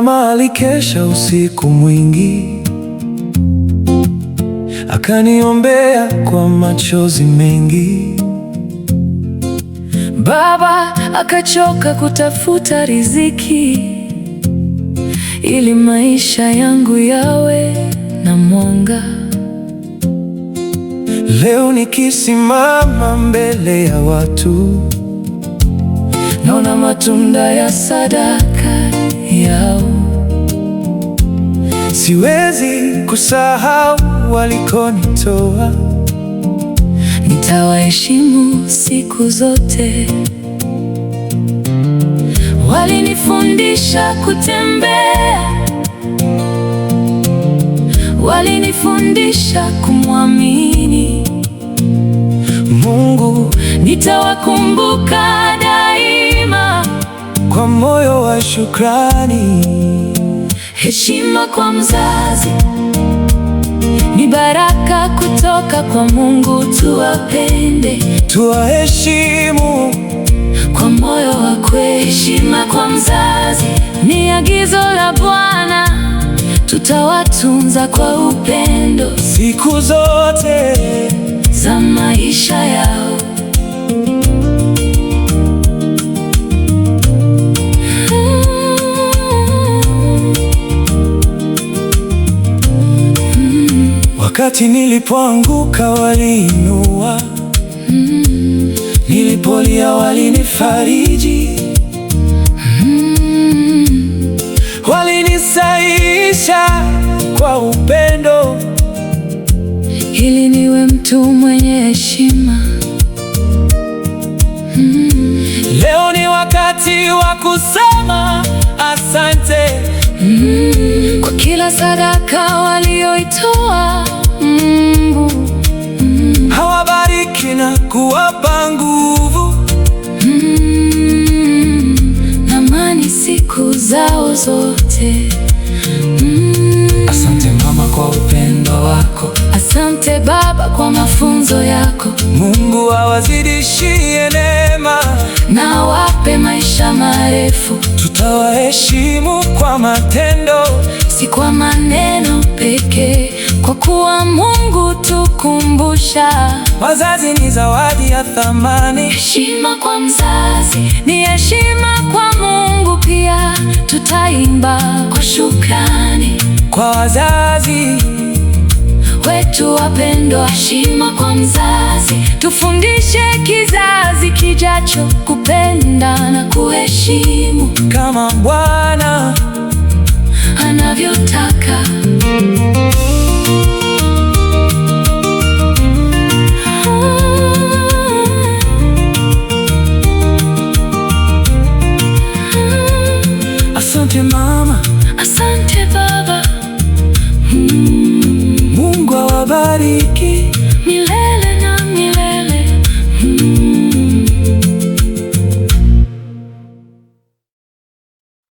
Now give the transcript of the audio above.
Mama alikesha usiku mwingi, akaniombea kwa machozi mengi. Baba akachoka kutafuta riziki, ili maisha yangu yawe na mwanga. Leo nikisimama mbele ya watu, naona matunda ya sadaka yao. Siwezi kusahau walikonitoa, nitawaheshimu siku zote. Walinifundisha kutembea, walinifundisha kumwamini Mungu. Nitawakumbuka daima kwa moyo wa shukrani. Heshima kwa mzazi ni baraka kutoka kwa Mungu. Tuwapende, tuwaheshimu kwa moyo wa kweli. Heshima kwa mzazi ni agizo la Bwana, tutawatunza kwa upendo siku zote za maisha yao. Wakati nilipoanguka waliinua, nilipolia walinifariji, walinisaisha kwa upendo, ili niwe mtu mwenye heshima. Leo ni wakati wa kusema asante kwa kila sadaka walioitoa Mungu. Hawabariki na kuwapa nguvu na amani siku zao zote. Asante mama kwa upendo wako, asante baba kwa mafunzo yako. Mungu awazidishie neema na wape maisha marefu. Tutawaheshimu kwa matendo, si kwa maneno pekee, kwa kuwa Mungu tukumbusha wazazi ni zawadi ya thamani. Heshima kwa mzazi ni heshima kwa Mungu pia. Tutaimba kwa shukrani kwa wazazi wetu wapendwa. Heshima kwa mzazi, tufundishe kizazi kijacho kupenda na kuheshimu kama Bwana anavyotaka. Asante mama, asante baba. Mungu awabariki.